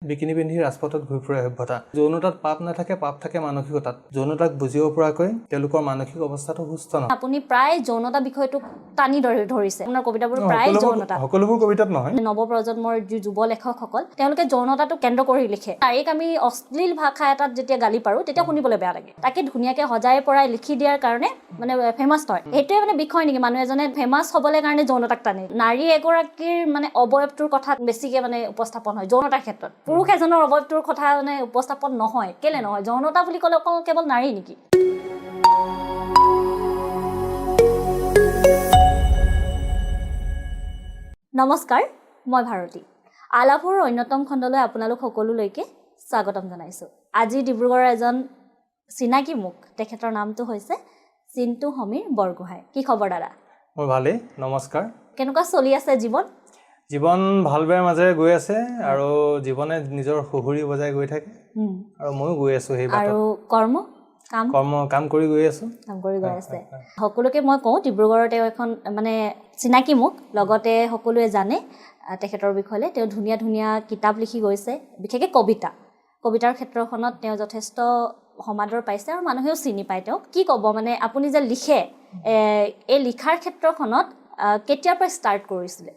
Bikini পিন্ধি ৰাজপথত ঘূৰি ফুৰে সভ্যতা যৌনতাত পাপ নাথাকে পাপ থাকে মানসিকতাত যৌনতাক বুজিব পৰাকৈ তেওঁলোকৰ মানসিক অৱস্থাটো সুস্থ নহয় আপুনি প্ৰায় যৌনতা বিষয়টো টানি ধৰিছে আপোনাৰ কবিতাবোৰ প্ৰায় যৌনতা সকলোবোৰ কবিতাত নহয় নৱপ্ৰজন্মৰ যি যুৱ লেখকসকল তেওঁলোকে যৌনতাটো কেন্দ্ৰ কৰি লিখে তাইক আমি অশ্লীল ভাষা এটাত যেতিয়া গালি পাৰো তেতিয়া শুনিবলৈ বেয়া লাগে তাকে ধুনীয়াকৈ সজাই পৰাই লিখি দিয়াৰ কাৰণে মানে ফেমাছ হয় সেইটোৱে মানে বিষয় নেকি মানুহ এজনে ফেমাছ হ'বলৈ কাৰণে যৌনতাক টানে নাৰী এগৰাকীৰ মানে অৱয়ৱটোৰ কথা বেছিকৈ মানে উপস্থাপন হয় যৌনতাৰ ক্ষেত্ৰত পুৰুষ এজনৰ অৱয়ৱটোৰ কথা মানে উপস্থাপন নহয় কেলে নহয় যৌনতা বুলি ক'লে অকল কেৱল নাৰী নেকি নমস্কাৰ মই ভাৰতী আলাপৰ অন্যতম খণ্ডলৈ আপোনালোক সকলোলৈকে স্বাগতম জনাইছোঁ আজি ডিব্ৰুগড়ৰ এজন চিনাকি মুখ তেখেতৰ নামটো হৈছে চিন্তু সমীৰ বৰগোহাঁই কি খবৰ দাদা মোৰ ভালেই নমস্কাৰ কেনেকুৱা চলি আছে জীৱন ভাল বেয়াৰ মাজেৰে গৈ আছে আৰু জীৱনে নিজৰ সুহুৰি বজাই গৈ থাকে আৰু ময়ো গৈ আছো সেই বাটত আৰু কাম কৰি গৈ আছে সকলোকে মই কওঁ ডিব্ৰুগড়ৰ তেওঁ এখন মানে চিনাকি মুখ লগতে সকলোৱে জানে তেখেতৰ বিষয়ে তেওঁ ধুনীয়া ধুনীয়া কিতাপ লিখি গৈছে বিশেষকৈ কবিতাৰ ক্ষেত্ৰখনত তেওঁ যথেষ্ট সমাদৰ পাইছে আৰু মানুহেও চিনি পায় তেওঁক কি ক'ব মানে আপুনি যে লিখে এই লিখাৰ ক্ষেত্ৰখনত কেতিয়াৰ পৰা ষ্টাৰ্ট কৰিছিলে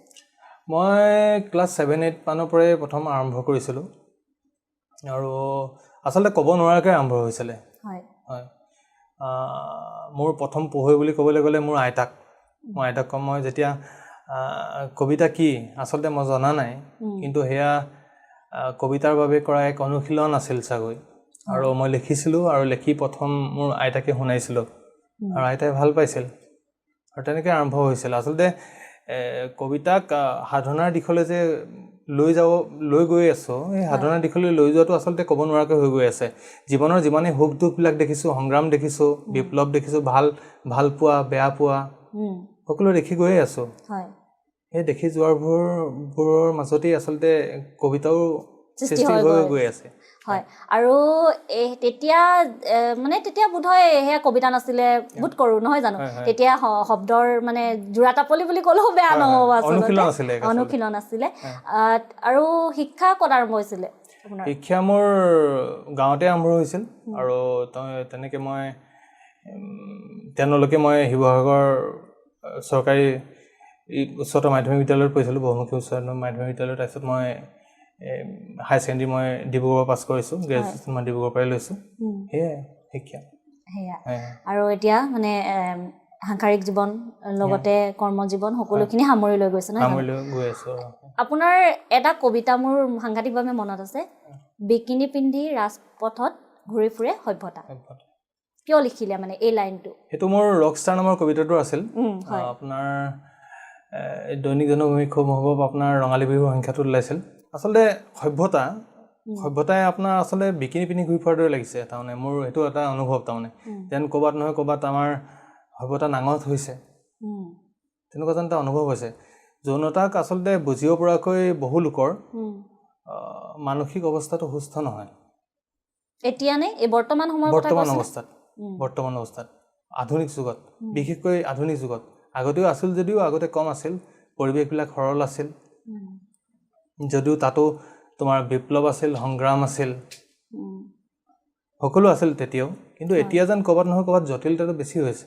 মই ক্লাছ 7-8 মানৰ পৰাই প্ৰথম আৰম্ভ কৰিছিলোঁ আৰু আচলতে ক'ব নোৱাৰাকৈ আৰম্ভ হৈছিলে হয় মোৰ প্ৰথম পঢ়ুৱৈ বুলি ক'বলৈ গ'লে মোৰ আইতাক কম মই যেতিয়া কবিতা কি আচলতে মই জনা নাই কিন্তু সেয়া কবিতাৰ বাবে কৰা এক অনুশীলন আছিল চাগৈ আৰু মই লিখিছিলোঁ আৰু লিখি প্ৰথম মোৰ আইতাকে শুনাইছিলোঁ আৰু আইতাই ভাল পাইছিল আৰু তেনেকৈ আৰম্ভ হৈছিল আচলতে কবিতাক সাধনাৰ দিশলৈ যে লৈ গৈ আছোঁ এই সাধনাৰ দিশলৈ লৈ যোৱাটো আচলতে ক'ব নোৱাৰাকৈ হৈ গৈ আছে জীৱনৰ যিমানেই সুখ দুখবিলাক দেখিছোঁ সংগ্ৰাম দেখিছোঁ বিপ্লৱ দেখিছোঁ ভাল পোৱা বেয়া পোৱা সকলো দেখি গৈয়ে আছোঁ সেই দেখি যোৱাৰবোৰৰ মাজতেই আচলতে কবিতাও সৃষ্টি হৈ গৈ আছে হয় আৰু তেতিয়া বোধহয় সেয়া কবিতা নাছিলে বোধ কৰোঁ নহয় জানো তেতিয়া শব্দৰ মানে জোৰা তাপলি বুলি ক'লেও বেয়া নহ'ব অনুশীলন আছিলে আৰু শিক্ষা ক'ত আৰম্ভ হৈছিলে শিক্ষা মোৰ গাঁৱতে আৰম্ভ হৈছিল আৰু তেনেকৈ মই তেওঁলোকে মই শিৱসাগৰ চৰকাৰী উচ্চতৰ মাধ্যমিক বিদ্যালয়ত পঢ়িছিলোঁ বহুমুখী উচ্চতৰ মাধ্যমিক বিদ্যালয় তাৰপিছত মই হাই ছেকেণ্ডেৰী মই ডিব্ৰুগড় পাছ কৰিছোঁ গ্ৰেজুৱেশ্যন মই ডিব্ৰুগড়ৰ পৰাই লৈছোঁ সেয়াই শিক্ষা আৰু এতিয়া মানে সাংসাৰিক জীৱন লগতে কৰ্মজীৱন সকলোখিনি সামৰি লৈ গৈছে আপোনাৰ এটা কবিতা মোৰ সাংঘাতিকভাৱে মনত আছে বিকিনি পিন্ধি ৰাজপথত ঘূৰি ফুৰে সভ্যতা কিয় লিখিলে মানে এই লাইনটো সেইটো মোৰ ৰকষ্টাৰ নামৰ কবিতাটো আছিল আপোনাৰ দৈনিক জনভূমি খুব সম্ভৱ আপোনাৰ ৰঙালী বিহুৰ সংখ্যাটোত ওলাইছিল আচলতে সভ্যতাই আপোনাৰ আচলতে বিকিনি পিন্ধি ঘূৰি ফুৰাৰ দৰে লাগিছে তাৰমানে মোৰ সেইটো এটা অনুভৱ তাৰমানে যেন ক'ৰবাত নহয় ক'ৰবাত আমাৰ সভ্যতা নাঙঠ হৈছে তেনেকুৱা যেন এটা অনুভৱ হৈছে যৌনতাক আচলতে বুজিব পৰাকৈ বহু লোকৰ মানসিক অৱস্থাটো সুস্থ নহয় এতিয়া নে এই বৰ্তমান অৱস্থাত আধুনিক যুগত বিশেষকৈ আধুনিক যুগত আগতেও আছিল যদিও আগতে কম আছিল পৰিৱেশবিলাক সৰল আছিল যদিও তাতো তোমাৰ বিপ্লৱ আছিল সংগ্ৰাম আছিল সকলো আছিল তেতিয়াও কিন্তু এতিয়া যেন ক'ৰবাত নহয় ক'ৰবাত জটিলতাটো বেছি হৈছে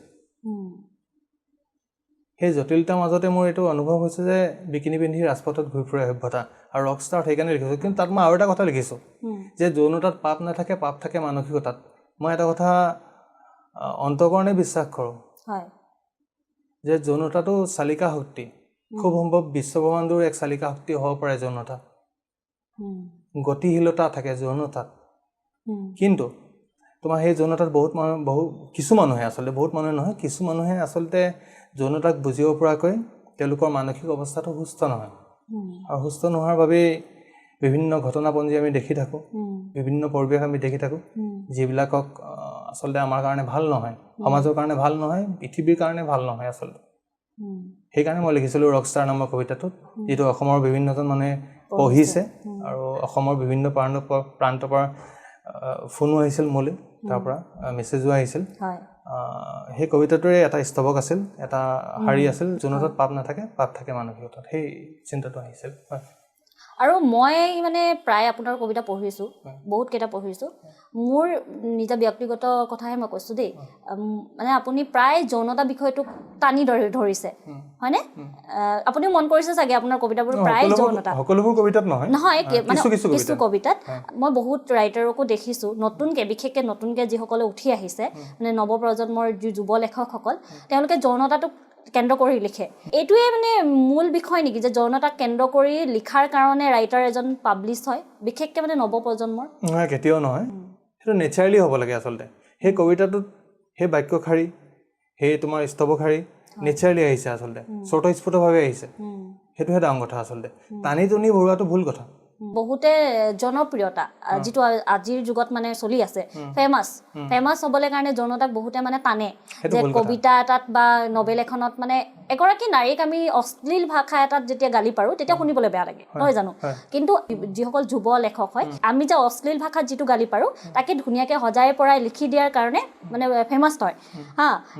সেই জটিলতাৰ মাজতে মোৰ এইটো অনুভৱ হৈছে যে বিকিনি পিন্ধি ৰাজপথত ঘূৰি ফুৰে সভ্যতা আৰু ৰকষ্টাৰত সেইকাৰণে লিখিছোঁ কিন্তু তাত মই আৰু এটা কথা লিখিছোঁ যে যৌনতাত পাপ নাথাকে পাপ থাকে মানসিকতাত মই এটা কথা অন্তকৰণে বিশ্বাস কৰোঁ যে যৌনতাটো চালিকা শক্তি খুব সম্ভৱ বিশ্বব্ৰহ্মাণ্ডৰ এক চালিকা শক্তি হ'ব পাৰে যৌনতা গতিশীলতা থাকে যৌনতাত কিন্তু তোমাৰ সেই যৌনতাত কিছু মানুহে আচলতে যৌনতাক বুজিব পৰাকৈ তেওঁলোকৰ মানসিক অৱস্থাটো সুস্থ নহয় আৰু সুস্থ নোহোৱাৰ বাবেই বিভিন্ন ঘটনাপঞ্জী আমি দেখি থাকোঁ বিভিন্ন পৰিৱেশ আমি দেখি থাকোঁ যিবিলাকক আচলতে আমাৰ কাৰণে ভাল নহয় সমাজৰ কাৰণে ভাল নহয় পৃথিৱীৰ কাৰণে ভাল নহয় আচলতে সেইকাৰণে মই লিখিছিলোঁ ৰকষ্টাৰ নামৰ কবিতাটোত যিটো অসমৰ বিভিন্নজন মানুহে পঢ়িছে আৰু অসমৰ বিভিন্ন প্ৰান্তৰ পৰা ফোনো আহিছিল মোলৈ তাৰ পৰা মেছেজো আহিছিল সেই কবিতাটোৰে এটা স্তবক আছিল এটা শাৰী আছিল যৌনতাত পাপ নাথাকে পাপ থাকে মানসিকতাত সেই চিন্তাটো আহিছিল আৰু মই মানে প্ৰায় আপোনাৰ কবিতা পঢ়িছোঁ, বহুত কেইটা পঢ়িছোঁ। মোৰ নিজা ব্যক্তিগত কথাহে মই কৈছোঁ দেই, মানে আপুনি প্ৰায় যৌনতা বিষয়টোক টানি ধৰিছে, হয়নে? আপুনি মন কৰিছে চাগে আপোনাৰ কবিতাবোৰ প্ৰায় যৌনতা। সকলোবোৰ কবিতাত নহয়, নহয় মানে কিছু কবিতাত মই বহুত ৰাইটাৰকো দেখিছোঁ, নতুনকৈ বিশেষকৈ নতুনকৈ যিসকলে উঠি আহিছে, মানে নৱপ্ৰজন্মৰ যি যুৱ লেখকসকল, তেওঁলোকে যৌনতাটোক কেন্দ্ৰ কৰি লিখে। এইটোৱে মানে মূল বিষয় নেকি যে যৌনতাক কেন্দ্ৰ কৰি লিখাৰ কাৰণে ৰাইটাৰ এজন পাব্লিছ হয়, বিশেষকৈ মানে নৱপ্ৰজন্মৰ? নহয়, কেতিয়াও নহয়। সেইটো নেচাৰেলি হ'ব লাগে আচলতে। সেই কবিতাটোত সেই বাক্যশাৰী, সেই তোমাৰ স্তৱশাৰী নেচাৰেলি আহিছে আচলতে, স্বতঃস্ফূৰ্তভাৱে আহিছে। সেইটোহে ডাঙৰ কথা আচলতে। টানি টুনি ভৰোৱাটো ভুল কথা। বহুতে জনপ্ৰিয়তা যিটো আজিৰ যুগত মানে চলি আছে, ফেমাছ হ'বলৈ কাৰণে যৌনতাক বহুতে মানে টানে, যে কবিতা এটাত বা নভেল এখনত মানে এগৰাকী নাৰীক আমি অশ্লীল ভাষা এটাত যেতিয়া গালি পাৰোঁ তেতিয়া শুনিবলৈ বেয়া লাগে, নহয় জানো? কিন্তু যিসকল যুৱ লেখক হয়, আমি যে অশ্লীল ভাষাত যিটো গালি পাৰোঁ তাকে ধুনীয়াকৈ সজাই পৰাই লিখি দিয়াৰ কাৰণে মানে ফেমাছ হয়।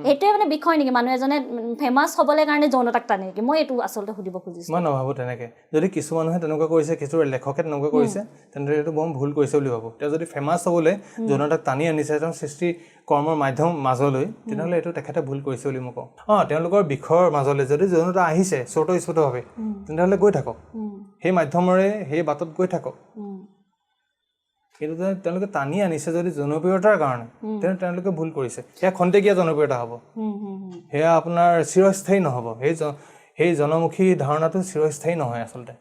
সেইটোৱে মানে বিষয় নেকি, মানুহ এজনে ফেমাছ হ'বলৈ কাৰণে যৌনতাক টানে নেকি? মই এইটো আচলতে সুধিব খুজিছোঁ। মই নাভাবোঁ তেনেকৈ। যদি কিছু মানুহে তেনেকুৱা কৰিছে, কিছু লেখকে তেনেকুৱা কৰিছে, তেন্তে এইটো বৰ ভুল কৰিছে বুলি ভাবোঁ। তেওঁ যদি ফেমাছ হ'বলৈ যৌনতাক টানি আনিছে তেওঁ সৃষ্টি কৰ্মৰ মাধ্যম মাজলৈ, তেতিয়াহ'লে এইটো তেখেতে ভুল কৰিছে বুলি মই কওঁ। তেওঁলোকৰ বিষয়ৰ মাজলৈ যদি যৌনতা আহিছে স্বতঃস্ফূৰ্তভাৱে, তেতিয়াহ'লে গৈ থাকক, সেই মাধ্যমেৰে সেই বাটত গৈ থাকক। কিন্তু তেওঁলোকে টানি আনিছে যদি জনপ্ৰিয়তাৰ কাৰণে, তেন্তে তেওঁলোকে ভুল কৰিছে। সেয়া খন্তেকীয়া জনপ্ৰিয়তা হ'ব, সেয়া আপোনাৰ চিৰস্থায়ী নহ'ব। সেই জনমুখী ধাৰণাটো চিৰস্থায়ী নহয় আচলতে।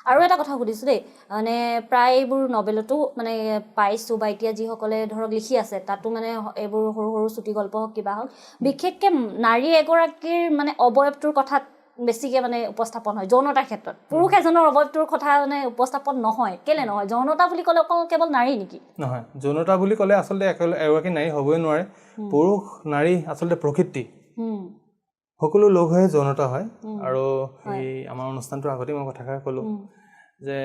আৰু এটা কথা সুধিছোঁ দেই, মানে প্ৰায় এইবোৰ নভেলতো মানে পাইছোঁ বা এতিয়া যিসকলে ধৰক লিখি আছে তাতো মানে এইবোৰ সৰু সৰু চুটি গল্প হওক কিবা হওক, বিশেষকৈ নাৰী এগৰাকীৰ মানে অৱয়ৱটোৰ কথাত বেছিকৈ মানে উপস্থাপন হয় যৌনতাৰ ক্ষেত্ৰত। পুৰুষ এজনৰ অৱয়ৱটোৰ কথা মানে উপস্থাপন নহয়, কেলৈ নহয়? যৌনতা বুলি ক'লে অকল কেৱল নাৰী নেকি? নহয়, যৌনতা বুলি ক'লে আচলতে এগৰাকী নাৰী হ'বই নোৱাৰে। পুৰুষ নাৰী আচলতে প্ৰকৃতি, সকলো লগ হৈ যৌনতা হয়। আৰু এই আমাৰ অনুষ্ঠানটোৰ আগতে মই কথাষাৰ ক'লোঁ যে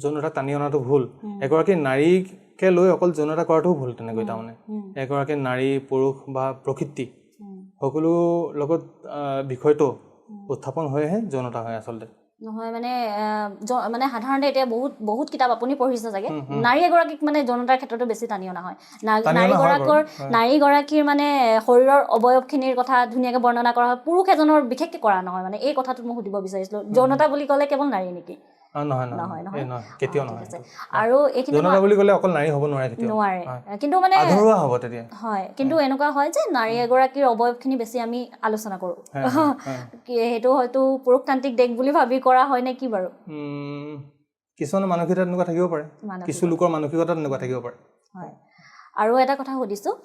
যৌনতা টানি অনাটো ভুল। এগৰাকী নাৰীকে লৈ অকল যৌনতা কৰাটোও ভুল তেনেকৈ। তাৰমানে এগৰাকী নাৰী, পুৰুষ বা প্ৰকৃতি সকলো লগত বিষয়টো উত্থাপন হৈহে যৌনতা হয় আচলতে। নহয় মানে মানে সাধাৰণতে এতিয়া বহুত কিতাপ আপুনি পঢ়িছে চাগে, নাৰী এগৰাকীক মানে যৌনতাৰ ক্ষেত্ৰতো বেছি টানি অনা হয়। নাৰীগৰাকীৰ মানে শৰীৰৰ অৱয়ৱখিনিৰ কথা ধুনীয়াকৈ বৰ্ণনা কৰা হয়, পুৰুষ এজনৰ বিশেষকৈ কৰা নহয়। মানে এই কথাটো মই সুধিব বিচাৰিছিলোঁ, যৌনতা বুলি ক'লে কেৱল নাৰী নেকি? আৰু যৌনতা বুলি ক'লে অকল নাৰী হ'ব নোৱাৰে, কিন্তু মানে আধৰুৱা হ'ব তেতিয়া। হয়, কিন্তু এনেকুৱা হয় যে নাৰী এগৰাকীৰ অৱয়ৱখিনি বেছি আমি আলোচনা কৰোঁ, সেইটো হয়তো পুৰুষতান্ত্ৰিক দেশ বুলি ভাবি কৰা হয় নে কি বাৰু? কিছুমানৰ মানসিকতা তেনেকুৱা থাকিব পাৰে, কিছু লোকৰ মানসিকতা তেনেকুৱা থাকিব পাৰে। হয়, আৰু এটা কথা সুধিছোঁ,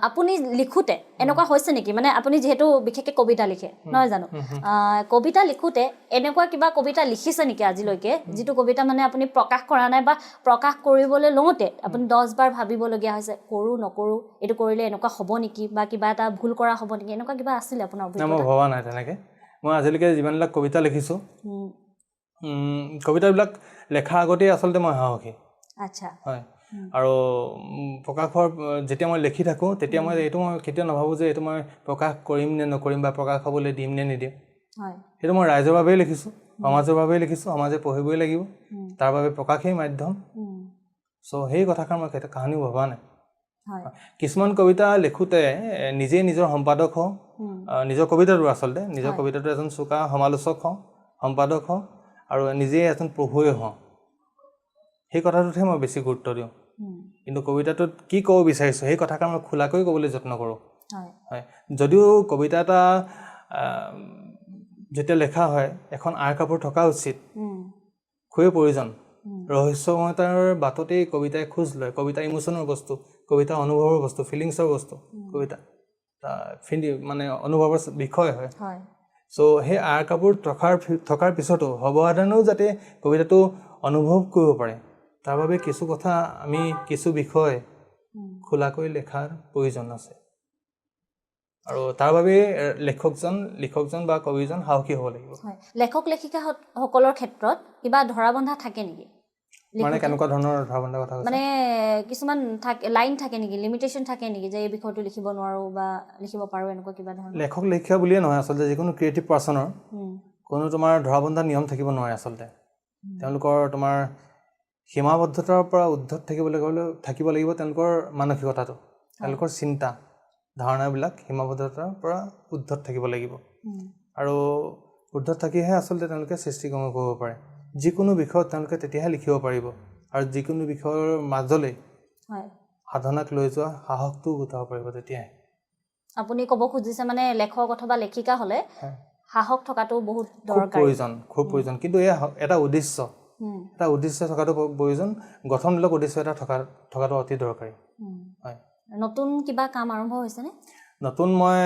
আপুনি লিখোঁতে এনেকুৱা হৈছে নেকি, মানে আপুনি যিহেতু বিশেষকৈ কবিতা লিখে নহয় জানো, কবিতা লিখোঁতে এনেকুৱা কিবা কবিতা লিখিছে নেকি আজিলৈকে যিটো কবিতা মানে আপুনি প্ৰকাশ কৰা নাই বা প্ৰকাশ কৰিবলৈ লওঁতে আপুনি 10 বাৰ ভাবিবলগীয়া হৈছে, কৰোঁ নকৰোঁ, এইটো কৰিলে এনেকুৱা হ'ব নেকি বা কিবা এটা ভুল কৰা হ'ব নেকি, এনেকুৱা কিবা আছিলে আপোনাৰ অভিজ্ঞতা? মই ভবা নাই তেনেকৈ। মই আজিলৈকে যিমানবিলাক কবিতা লিখিছোঁ, কবিতাবিলাক লেখাৰ আগতেই আচলতে মই সাহসী। আচ্ছা, হয়। আৰু প্ৰকাশ হোৱাৰ যেতিয়া মই লিখি থাকোঁ তেতিয়া মই কেতিয়াও নাভাবোঁ যে এইটো মই প্ৰকাশ কৰিম নে নকৰিম বা প্ৰকাশ হ'বলৈ দিম নে নিদিম। সেইটো মই ৰাইজৰ বাবেই লিখিছোঁ, সমাজৰ বাবেই লিখিছোঁ, সমাজে পঢ়িবই লাগিব, তাৰ বাবে প্ৰকাশেই মাধ্যম। সেই কথাষাৰ মই কাহানিও ভবা নাই। কিছুমান কবিতা লিখোঁতে নিজেই নিজৰ সম্পাদক হওঁ, নিজৰ কবিতাটো আচলতে নিজৰ কবিতাটো এজন চোকা সমালোচক হওঁ, সম্পাদক হওঁ, আৰু নিজেই এজন প্ৰভুৱে হওঁ। সেই কথাটোতহে মই বেছি গুৰুত্ব দিওঁ। কিন্তু কবিতাটোত কি ক'ব বিচাৰিছোঁ সেই কথাষাৰ মই খোলাকৈ ক'বলৈ যত্ন কৰোঁ। হয়, যদিও কবিতা এটা যেতিয়া লেখা হয় এখন আঁৰ কাপোৰ থকা উচিত, খুবেই প্ৰয়োজন। ৰহস্যময়তাৰ বাটতেই কবিতাই খোজ লয়। কবিতা ইমোশ্যনৰ বস্তু, কবিতা অনুভৱৰ বস্তু, ফিলিংছৰ বস্তু। কবিতা মানে অনুভৱৰ বিষয় হয়। সেই আঁৰ কাপোৰ থকাৰ পিছতো সৰ্বসাধাৰণেও যাতে কবিতাটো অনুভৱ কৰিব পাৰে, তাৰ বাবে কিছু কথা আমি কিছু বিষয় খোলাকৈ লেখাৰ প্ৰয়োজন আছে। আৰু তাৰ বাবে লিখকজন বা কবিজন সাহসী হ'ব লাগিব। লেখক লেখিকাসকলৰ ক্ষেত্ৰত কিবা ধৰা বন্ধা থাকে নেকি? মানে কেনেকুৱা ধৰণৰ ধৰা বন্ধা কথা কৈছে? মানে কিছুমান লাইন থাকে নেকি, লিমিটেশ্যন থাকে নেকি যে এই বিষয়টো লিখিব নোৱাৰোঁ বা লিখিব পাৰোঁ, এনেকুৱা কিবা ধৰণৰ? লেখক লেখিকা বুলিয়ে নহয়, আচলতে যিকোনো ক্ৰিয়েটিভ পাৰ্চনৰ কোনো তোমাৰ ধৰা বন্ধা নিয়ম থাকিব নোৱাৰে আচলতে। তেওঁলোকৰ তোমাৰ সীমাবদ্ধতাৰ পৰা উদ্ধত থাকিব লাগিব তেওঁলোকৰ মানসিকতাটো তেওঁলোকৰ চিন্তা ধাৰণাবিলাক সীমাবদ্ধতাৰ পৰা উদ্ধত থাকিব লাগিব আৰু উদ্ধত থাকিহে আচলতে তেওঁলোকে সৃষ্টিকৰ্ম কৰিব পাৰে যিকোনো বিষয়ত তেওঁলোকে তেতিয়াহে লিখিব পাৰিব আৰু যিকোনো বিষয়ৰ মাজলৈ সাধনাক লৈ যোৱা সাহসটো গোটাব পাৰিব তেতিয়াহে আপুনি ক'ব খুজিছে মানে লেখক অথবা লেখিকা হ'লে সাহস থকাটো বহুত দৰকাৰ খুব প্ৰয়োজন কিন্তু এটা উদ্দেশ্য থকাটো প্ৰয়োজন গঠনমূলক উদ্দেশ্য এটা থকাটো অতি দৰকাৰী হয় নতুন কিবা কাম আৰম্ভ হৈছেনে নতুন মই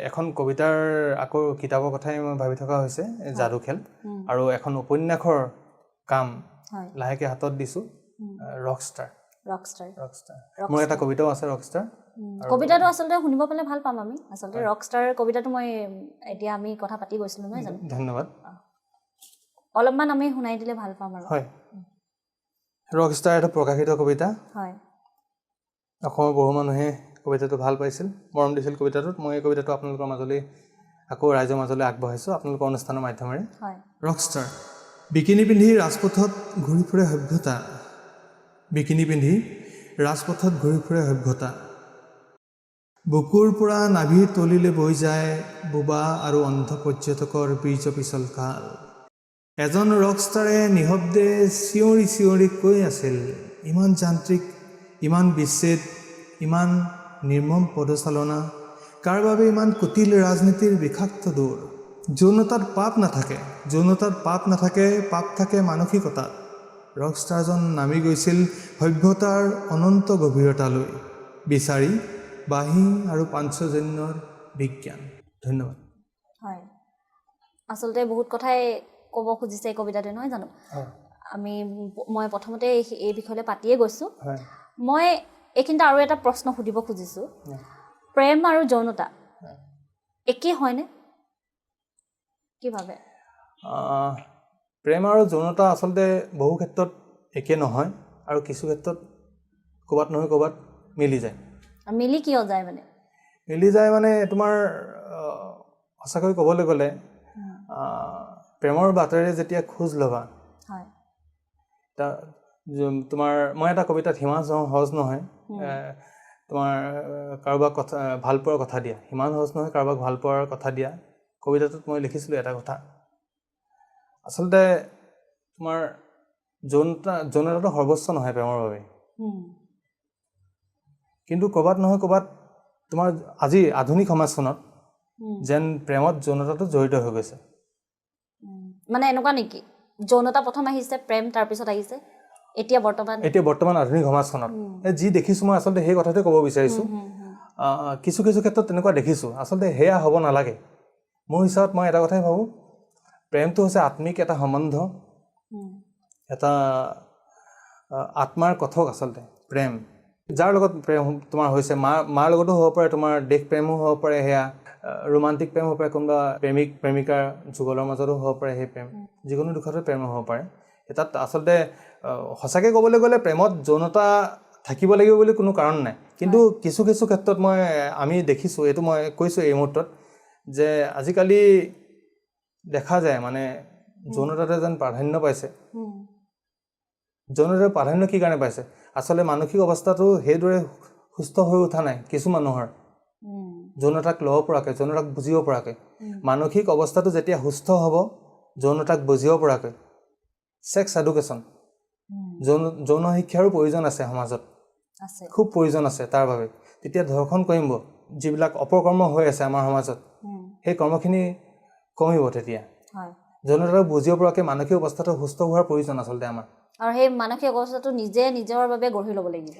এখন কবিতাৰ আকৌ কিতাপৰ কথাই মই ভাবি থকা হৈছে যাদু খেল আৰু এখন উপন্যাসৰ কাম লাহেকে হাতত দিছো ৰকষ্টাৰ মোৰ এটা কবিতাও আছে ৰকষ্টাৰ কবিতাটো আচলতে শুনিব পালে ভাল পাম আমি আচলতে ৰকষ্টাৰ কবিতাটো মই এতিয়া আমি কথা পাতি গৈছিলো নহয় জানো ধন্যবাদ অলপমান আমি শুনাই দিলে ভাল পাম আৰু হয় ৰকষ্টাৰ এটা প্ৰকাশিত কবিতা হয় অসমৰ বহু মানুহে কবিতাটো ভাল পাইছিল মৰম দিছিল কবিতাটোত মই এই কবিতাটো আপোনালোকৰ মাজলৈ আকৌ ৰাইজৰ মাজলৈ আগবঢ়াইছোঁ আপোনালোকৰ অনুষ্ঠানৰ মাধ্যমেৰে ৰকষ্টাৰ বিকিনি পিন্ধি ৰাজপথত ঘূৰি ফুৰে সভ্যতা বিকিনি পিন্ধি ৰাজপথত ঘূৰি ফুৰে সভ্যতা বুকুৰ পৰা নাভিৰ তলিলে বৈ যায় বোবা আৰু অন্ধ পৰ্যটকৰ বীৰ্য পিছল কাল এজন ৰকষ্টাৰে নিশব্দে চিঞৰি চিঞৰি কৈ আছিল ইমান যান্ত্ৰিক ইমান বিচ্ছেদ ইমান নিৰ্মম পদচালনা কাৰ বাবে ইমান কুটিল ৰাজনীতিৰ বিষাক্ত দৌৰ যৌনতাত পাপ নাথাকে পাপ থাকে মানসিকতাত ৰকষ্টাৰজন নামি গৈছিল সভ্যতাৰ অনন্ত গভীৰতালৈ বিচাৰি বাঁহী আৰু পাঞ্চজন্যৰ বিজ্ঞান ধন্যবাদ হয় আচলতে বহুত কথাই ক'ব খুজিছে এই কবিতাটো নহয় জানো মই প্ৰথমতে এই বিষয়লৈ পাতিয়ে গৈছোঁ মই এইখিনিতে আৰু এটা প্ৰশ্ন সুধিব খুজিছোঁ প্ৰেম আৰু যৌনতা একে হয়নে কি ভাবে প্ৰেম আৰু যৌনতা আচলতে বহু ক্ষেত্ৰত একে নহয় আৰু কিছু ক্ষেত্ৰত ক'ৰবাত নহয় ক'ৰবাত মিলি যায় মিলি কিয় যায় মানে তোমাৰ সঁচাকৈ ক'বলৈ গ'লে প্ৰেমৰ বাটেৰে যেতিয়া খোজ ল'বা তোমাৰ মই এটা কবিতাত সিমান সহজ নহয় তোমাৰ কাৰোবাক কথা ভাল পোৱাৰ কথা দিয়া সিমান সহজ নহয় কাৰোবাক ভাল পোৱাৰ কথা দিয়া কবিতাটোত মই লিখিছিলোঁ এটা কথা আচলতে তোমাৰ যৌনতাটো সৰ্বোচ্চ নহয় প্ৰেমৰ বাবে কিন্তু ক'ৰবাত নহয় ক'ৰবাত তোমাৰ আজি আধুনিক সমাজখনত যেন প্ৰেমত যৌনতাটো জড়িত হৈ গৈছে মানে এনেকুৱা নেকি যৌনতা প্ৰথম আহিছে প্ৰেম তাৰপিছত আহিছে এতিয়া বৰ্তমান আধুনিক সমাজখনত যি দেখিছোঁ মই আচলতে সেই কথাটোৱে ক'ব বিচাৰিছোঁ কিছু ক্ষেত্ৰত তেনেকুৱা দেখিছোঁ আচলতে সেয়া হ'ব নালাগে মোৰ হিচাপত মই এটা কথাই ভাবোঁ প্ৰেমটো হৈছে আত্মিক এটা সম্বন্ধ এটা আত্মাৰ কথক আচলতে প্ৰেম যাৰ লগত প্ৰেম তোমাৰ হৈছে মাৰ লগতো হ'ব পাৰে তোমাৰ দেশ প্ৰেমো হ'ব পাৰে সেয়া ৰোমান্টিক প্ৰেম হ'ব পাৰে কোনোবা প্ৰেমিক প্ৰেমিকাৰ যুগলৰ মাজতো হ'ব পাৰে সেই প্ৰেম যিকোনো দিশতে প্ৰেম হ'ব পাৰে তাত আচলতে সঁচাকৈ ক'বলৈ গ'লে প্ৰেমত যৌনতা থাকিব লাগিব বুলি কোনো কাৰণ নাই কিন্তু কিছু ক্ষেত্ৰত আমি দেখিছোঁ এইটো মই কৈছোঁ এই মুহূৰ্তত যে আজিকালি দেখা যায় মানে যৌনতাতে যেন প্ৰাধান্য পাইছে যৌনতাৰ প্ৰাধান্য কি কাৰণে পাইছে আচলতে মানসিক অৱস্থাটো সেইদৰে সুস্থ হৈ উঠা নাই কিছু মানুহৰ যৌনতাক ল'ব পৰাকৈ যৌনতাক বুজিব পৰাকৈ মানসিক অৱস্থাটো যেতিয়া সুস্থ হ'ব যৌনতাক বুজিব পৰাকৈ ছেক্স এডুকেশ্যন যৌন শিক্ষাৰো প্ৰয়োজন আছে সমাজত খুব প্ৰয়োজন আছে তাৰ বাবে তেতিয়া ধৰ্ষণ কমিব যিবিলাক অপকৰ্ম হৈ আছে আমাৰ সমাজত সেই কৰ্মখিনি কমিব তেতিয়া যৌনতাক বুজিব পৰাকৈ মানসিক অৱস্থাটো সুস্থ হোৱাৰ প্ৰয়োজন আচলতে আমাৰ আৰু সেই মানসিক অৱস্থাটো নিজৰ বাবে গঢ়ি ল'ব লাগিব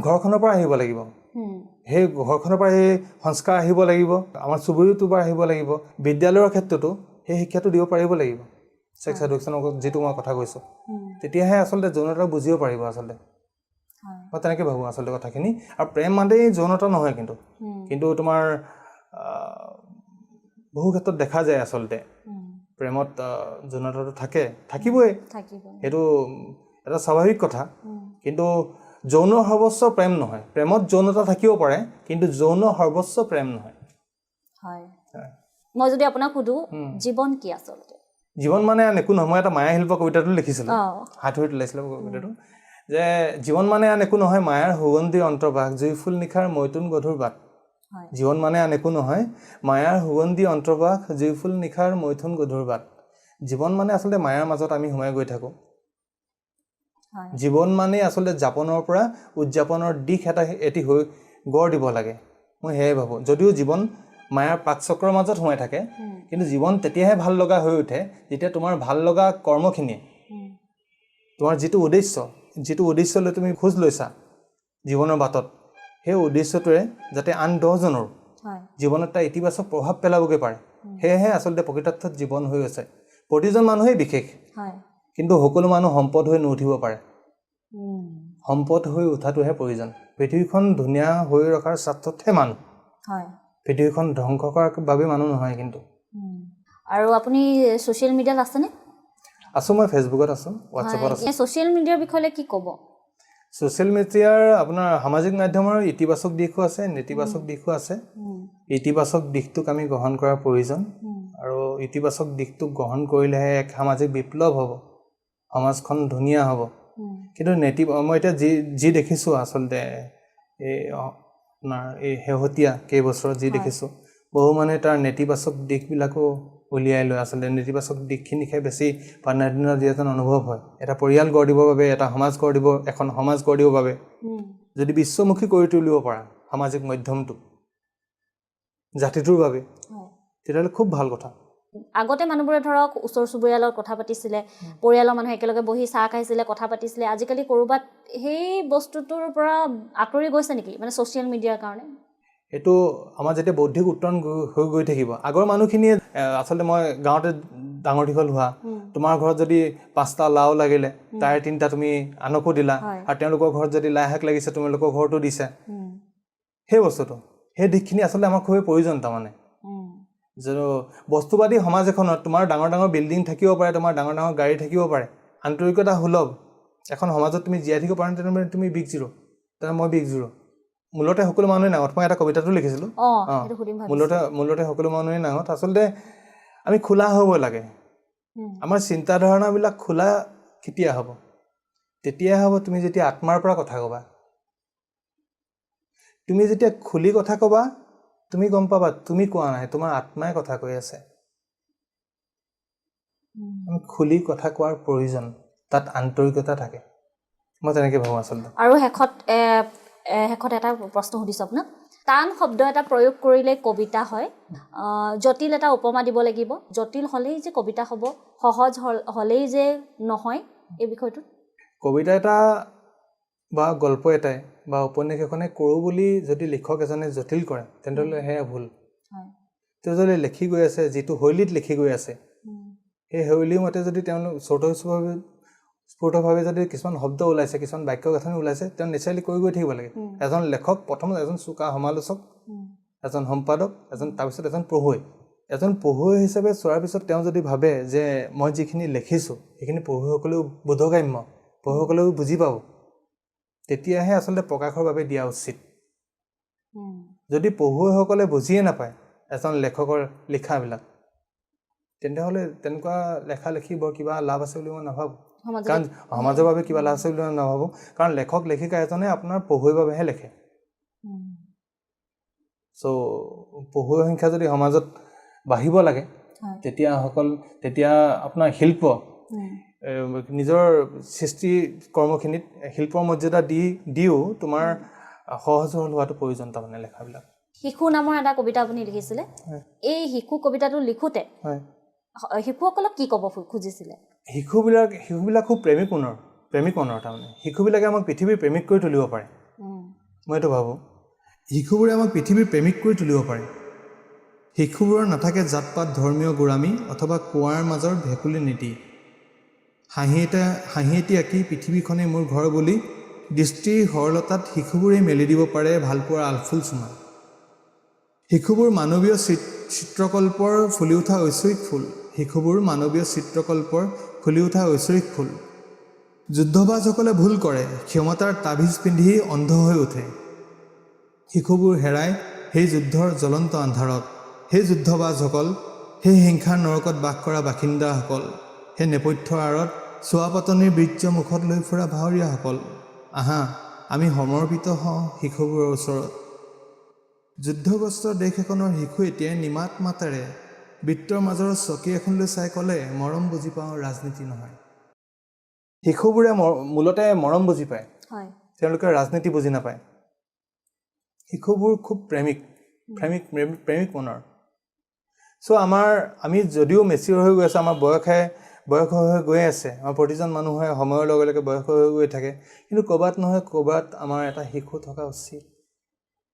ঘৰখনৰ পৰা আহিব লাগিব সেই ঘৰখনৰ পৰা সেই সংস্কাৰ আহিব লাগিব আমাৰ চুবুৰীটোৰ পৰা আহিব লাগিব বিদ্যালয়ৰ ক্ষেত্ৰতো সেই শিক্ষাটো দিব পাৰিব লাগিব ছেক্স এডুকেশ্যনৰ যিটো মই কথা কৈছোঁ তেতিয়াহে আচলতে যৌনতা বুজিব পাৰিব আচলতে মই তেনেকৈ ভাবোঁ আচলতে কথাখিনি আৰু প্ৰেম মানেই যৌনতা নহয় কিন্তু তোমাৰ বহু ক্ষেত্ৰত দেখা যায় আচলতে প্ৰেমত যৌনতাটো থাকিবই সেইটো এটা স্বাভাৱিক কথা কিন্তু যৌন সৰ্বস্ব প্ৰেম নহয় প্ৰেমত যৌনতা থাকিব পাৰে কিন্তু যৌন সৰ্বস্ব প্ৰেম নহয় মই যদি আপোনাক সুধো জীৱন কি আচলতে জীৱন মানে আন একো নহয়, মই এটা মায়া শিল্প কবিতাটো লিখিছিলোঁ, অ হাতুৰিত ওলাইছিলোঁ কবিতাটো, যে জীৱন মানে আন একো নহয় মায়াৰ সুগন্ধি অন্তৰ্বাস, জুই ফুল নিশাৰ মৈথুন গধুৰ বাট। হয় জীৱন মানে আন একো নহয় মায়াৰ সুগন্ধি অন্তৰ্বাস, জুই ফুল নিশাৰ মৈথুন গধুৰ বাট। জীৱন মানে আচলতে মায়াৰ মাজত আমি সোমাই গৈ থাকোঁ। হয় জীৱন মানে আচলতে যাপনৰ পৰা উদযাপনৰ দিশ এটি হৈ গঢ় দিব লাগে, মই সেয়াই ভাবোঁ। যদিও জীৱন মায়াৰ পাকচক্ৰৰ মাজত সোমাই থাকে, কিন্তু জীৱন তেতিয়াহে ভাল লগা হৈ উঠে যেতিয়া তোমাৰ ভাল লগা কৰ্মখিনিয়ে, তোমাৰ যিটো উদ্দেশ্যলৈ তুমি খোজ লৈছা জীৱনৰ বাটত, সেই উদ্দেশ্যটোৱে যাতে আন 10জনৰ হয় জীৱনত এটা ইতিবাচক প্ৰভাৱ পেলাবগৈ পাৰে, সেয়েহে আচলতে প্ৰকৃতাৰ্থত জীৱন হৈ আছে। প্ৰতিজন মানুহেই বিশেষ, হয় কিন্তু সকলো মানুহ সম্পদ হৈ নুঠিব পাৰে। সম্পদ হৈ উঠাটোহে প্ৰয়োজন। পৃথিৱীখন ধুনীয়া হৈ ৰখাৰ স্বাৰ্থতহে মানুহ, হয় পৃথিৱীখন ধ্বংস কৰাৰ বাবে মানুহ নহয়। কিন্তু আৰু আপুনি ছ'চিয়েল মিডিয়াত আছেনে? আছোঁ, মই ফেচবুকত আছোঁ, হোৱাটছএপত আছোঁ। ছ'চিয়েল মিডিয়াৰ বিষয়ে কি ক'ব? ছ'চিয়েল মিডিয়াৰ আপোনাৰ সামাজিক মাধ্যমৰ ইতিবাচক দিশো আছে, নেতিবাচক দিশো আছে। ইতিবাচক দিশটোক আমি গ্ৰহণ কৰাৰ প্ৰয়োজন, আৰু ইতিবাচক দিশটোক গ্ৰহণ কৰিলেহে এক সামাজিক বিপ্লৱ হ'ব, সমাজখন ধুনীয়া হ'ব। কিন্তু মই এতিয়া যি দেখিছোঁ আচলতে আপোনাৰ এই শেহতীয়া কেইবছৰত যি দেখিছোঁ, বহু মানুহে তাৰ নেতিবাচক দিশবিলাকো উলিয়াই লয়। আচলতে নেতিবাচক দিশখিনিকহে বেছি প্ৰাধান্য দিয়া যেন অনুভৱ হয়। এটা পৰিয়াল গঢ় দিবৰ বাবে, এটা সমাজ গঢ় দিব, এখন সমাজ গঢ় দিবৰ বাবে যদি বিশ্বমুখী কৰি তুলিব পৰা সামাজিক মাধ্যমটো জাতিটোৰ বাবে, তেতিয়াহ'লে খুব ভাল কথা। আগতে মানুহবোৰে ধৰক ওচৰ চুবুৰীয়াৰ লগত কথা পাতিছিলে, পৰিয়ালৰ মানুহে একেলগে বহি চাহ খাইছিলে, কথা পাতিছিলে। আজিকালি ক'ৰবাত সেই বস্তুটোৰ পৰা আঁতৰি গৈছে নেকি, মানে ছ'চিয়েল মিডিয়াৰ কাৰণে? এইটো আমাৰ যেতিয়া বৌদ্ধিক উত্তৰণ হৈ গৈ থাকিব, আগৰ মানুহখিনিয়ে আচলতে, মই গাঁৱতে ডাঙৰ দীঘল হোৱা, তোমাৰ ঘৰত যদি 5টা লাও লাগিলে, তাৰে 3টা তুমি আনকো দিলা, আৰু তেওঁলোকৰ ঘৰত যদি লাই শাক লাগিছে তোমালোকৰ ঘৰতো দিছে। সেই বস্তুটো, সেই দিশখিনি আচলতে আমাৰ খুবেই প্ৰয়োজন। তাৰমানে যে বস্তুবাদী সমাজ এখনত তোমাৰ ডাঙৰ ডাঙৰ বিল্ডিং থাকিব পাৰে, তোমাৰ ডাঙৰ ডাঙৰ গাড়ী থাকিব পাৰে, আন্তৰিকতা সুলভ এখন সমাজত তুমি জীয়াই থাকিব পাৰা, তেনেহ'লে তুমি বিগ জিৰ', তেনেহ'লে মই বিগ জিৰ'। মূলতে সকলো মানুহে নাঙত, মই এটা কবিতাটো লিখিছিলোঁ, মূলতে সকলো মানুহে নাঙত। আচলতে আমি খোলা হ'ব লাগে। আমাৰ চিন্তাধাৰণাবিলাক খোলা কেতিয়া হ'ব? তেতিয়াই হ'ব তুমি যেতিয়া আত্মাৰ পৰা কথা ক'বা। তুমি যেতিয়া খুলি কথা ক'বা, তুমি গম পাবা তুমি কোৱা নাই, তোমাৰ আত্মাই কথা কৈ আছে। আমি খুলি কথা কোৱাৰ প্ৰয়োজন, তাত আন্তৰিকতা থাকে, মই তেনেকৈ ভাবোঁ আচলতে। আৰু শেষত এটা প্ৰশ্ন সুধিছোঁ আপোনাক। টান শব্দ এটা প্ৰয়োগ কৰিলে কবিতা হয়, জটিল এটা উপমা দিব লাগিব, জটিল হ'লেই যে কবিতা হ'ব, সহজ হ'লেই যে নহয়, এই বিষয়টো? কবিতা এটা বা গল্প এটাই বা উপন্যাস এখনে কৰোঁ বুলি যদি লিখক এজনে জটিল কৰে, তেনেহ'লে সেয়া ভুল। তেওঁ যদি লিখি গৈ আছে, যিটো শৈলীত লিখি গৈ আছে, সেই শৈলীৰ মতে যদি তেওঁলোক স্ফূৰ্তভাৱে যদি কিছুমান শব্দ ওলাইছে, কিছুমান বাক্য গাঁথনি ওলাইছে, তেওঁ নেচাৰেলি কৰি গৈ থাকিব লাগে। এজন লেখক প্ৰথমত এজন চোকা সমালোচক, এজন সম্পাদক, তাৰপিছত এজন পঢ়ুৱৈ। এজন পঢ়ুৱৈ হিচাপে চোৱাৰ পিছত তেওঁ যদি ভাবে যে মই যিখিনি লিখিছোঁ সেইখিনি পঢ়ুৱৈসকলেও বোধগম্য, পঢ়ুৱৈসকলেও বুজি পাব, তেতিয়াহে আচলতে প্ৰকাশৰ বাবে দিয়া উচিত। যদি পঢ়ুৱৈসকলে বুজিয়ে নাপায় এজন লেখকৰ লিখাবিলাক, তেতিয়াহ'লে তেনেকুৱা লেখা লিখি বৰ কিবা লাভ আছে বুলি মই নাভাবোঁ। কাৰণ সমাজৰ বাবে কিবা লাভ আছে বুলি মই নাভাবোঁ, কাৰণ লেখক লেখিকা এজনে আপোনাৰ পঢ়ুৱৈৰ বাবেহে লেখে। চ' পঢ়ুৱৈৰ সংখ্যা যদি সমাজত বাঢ়িব লাগে, তেতিয়া আপোনাৰ শিল্প, নিজৰ সৃষ্টি কৰ্মখিনিত শিল্পৰ মৰ্যাদা দিও তোমাৰ সহজ সৰল হোৱাটো প্ৰয়োজন। তাৰমানে লেখাবিলাক। শিশু নামৰ এটা কবিতা আপুনি লিখিছিলে, এই শিশু কবিতাটো লিখোঁতে শিশুসকলক কি ক'ব খুজিছিলে? শিশুবিলাক খুব প্ৰেমিক মনৰ তাৰমানে। শিশুবিলাকে আমাক পৃথিৱীৰ প্ৰেমিক কৰি তুলিব পাৰে, মই এইটো ভাবোঁ। শিশুবোৰে আমাক পৃথিৱীৰ প্ৰেমিক কৰি তুলিব পাৰে। শিশুবোৰৰ নাথাকে জাত পাত, ধৰ্মীয় গোড়ামী অথবা কুঁৱাৰ মাজৰ ভেকুলী নীতি। হাঁহি এটি আঁকি পৃথিৱীখনেই মোৰ ঘৰ বুলি দৃষ্টিৰ সৰলতাত শিশুবোৰেই মেলি দিব পাৰে ভালপোৱাৰ আলফুল চুমা। শিশুবোৰ মানৱীয় চিত্ৰকল্পৰ ফুলি উঠা ঐশ্বৰিক ফুল। শিশুবোৰ মানৱীয় চিত্ৰকল্পৰ ফুলি উঠা ঐশ্বৰিক ফুল। যুদ্ধবাজসকলে ভুল কৰে, ক্ষমতাৰ তাবিজ পিন্ধি অন্ধ হৈ উঠে। শিশুবোৰ হেৰাই সেই যুদ্ধৰ জ্বলন্ত আন্ধাৰত। সেই যুদ্ধবাজসকল হে হিংসাৰ নৰকত বাস কৰা বাসিন্দাসকল, হে নেপথ্যৰ আঁৰত চোৱাপাতনিৰ বীৰ্য মুখত লৈ ফুৰা ভাৱৰীয়াসকল, আহা আমি সমৰ্পিত হওঁ শিশুবোৰৰ ওচৰত। যুদ্ধগ্ৰস্ত দেশ এখনৰ শিশু এতিয়াই নিমাত মাতেৰে বৃত্তৰ মাজৰ চকী এখনলৈ চাই ক'লে, মৰম বুজি পাওঁ, ৰাজনীতি নহয়। শিশুবোৰে মূলতে মৰম বুজি পায়, হয় তেওঁলোকে ৰাজনীতি বুজি নাপায়। শিশুবোৰ খুব প্ৰেমিক মনৰ। চ' আমি যদিও মেচিয়ৰ হৈ গৈ আছোঁ, আমাৰ বয়স হৈ গৈ আছে, আমাৰ প্ৰতিজন মানুহে সময়ৰ লগে লগে বয়স হৈ গৈ থাকে, কিন্তু ক'ৰবাত নহয় ক'ৰবাত আমাৰ এটা শিশু থকা উচিত।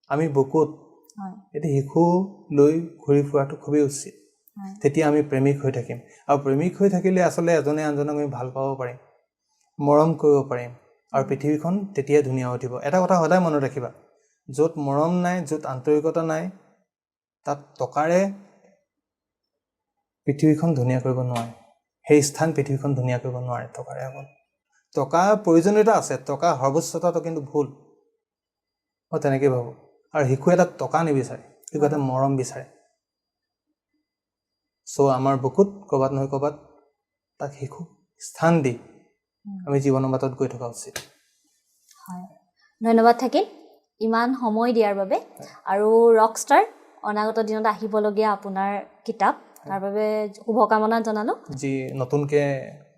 আমি বুকুত এটি শিশু লৈ ঘূৰি ফুৰাটো খুবেই উচিত। তেতিয়া আমি প্ৰেমিক হৈ থাকিম, আৰু প্ৰেমিক হৈ থাকিলে আচলতে এজনে আনজনক আমি ভাল পাব পাৰিম, মৰম কৰিব পাৰিম, আৰু পৃথিৱীখন তেতিয়াই ধুনীয়া হৈ উঠিব। এটা কথা সদায় মনত ৰাখিবা, য'ত মৰম নাই, য'ত আন্তৰিকতা নাই, তাত টকাৰে পৃথিৱীখন ধুনীয়া কৰিব নোৱাৰে। সেই স্থান পৃথিৱীখন ধুনীয়া কৰিব নোৱাৰে টকাৰে অকল। টকাৰ প্ৰয়োজনীয়তা আছে, টকা সৰ্বোচ্চতাটো কিন্তু ভুল, মই তেনেকৈ ভাবোঁ। আৰু শিশু এটা টকা নিবিচাৰে, শিশু এটা মৰম বিচাৰে। চ' আমাৰ বুকুত ক'ৰবাত নহয় ক'ৰবাত তাক শিশুক স্থান দি আমি জীৱনৰ বাটত গৈ থকা উচিত। হয়, ধন্যবাদ থাকিল ইমান সময় দিয়াৰ বাবে। আৰু ৰকষ্টাৰ অনাগত দিনত আহিবলগীয়া আপোনাৰ কিতাপ, তাৰ বাবে শুভকামনা জনালোঁ। যি নতুনকৈ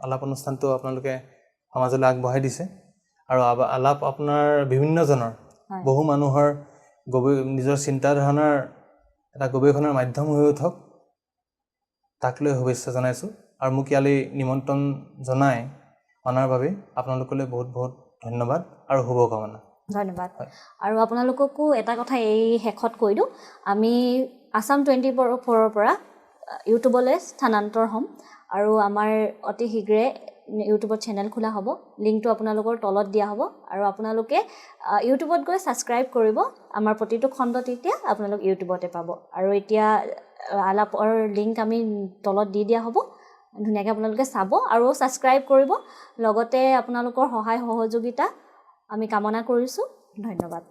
আলাপ অনুষ্ঠানটো আপোনালোকে সমাজলৈ আগবঢ়াই দিছে, আৰু আলাপ আপোনাৰ বিভিন্নজনৰ বহু মানুহৰ নিজৰ চিন্তাধাৰণাৰ এটা গৱেষণাৰ মাধ্যম হৈ উঠক, তাক লৈ শুভেচ্ছা জনাইছোঁ। আৰু মোক ইয়ালৈ নিমন্ত্ৰণ জনাই অনাৰ বাবে আপোনালোকলৈ বহুত বহুত ধন্যবাদ আৰু শুভকামনা। ধন্যবাদ। আৰু আপোনালোককো এটা কথা এই শেষত কৈ দিওঁ, আমি আছাম 24ৰ পৰা ইউটিউবলৈ স্থানান্তৰ হ'ম, আৰু আমাৰ অতি শীঘ্ৰে ইউটিউবত চেনেল খোলা হ'ব, লিংকটো আপোনালোকৰ তলত দিয়া হ'ব, আৰু আপোনালোকে ইউটিউবত গৈ ছাবস্ক্ৰাইব কৰিব। আমাৰ প্ৰতিটো খণ্ড তেতিয়া আপোনালোক ইউটিউবতে পাব, আৰু এতিয়া আলাপৰ লিংক আমি তলত দি দিয়া হ'ব, ধুনীয়াকৈ আপোনালোকে চাব আৰু ছাবস্ক্ৰাইব কৰিব। লগতে আপোনালোকৰ সহায় সহযোগিতা আমি কামনা কৰিছোঁ। ধন্যবাদ।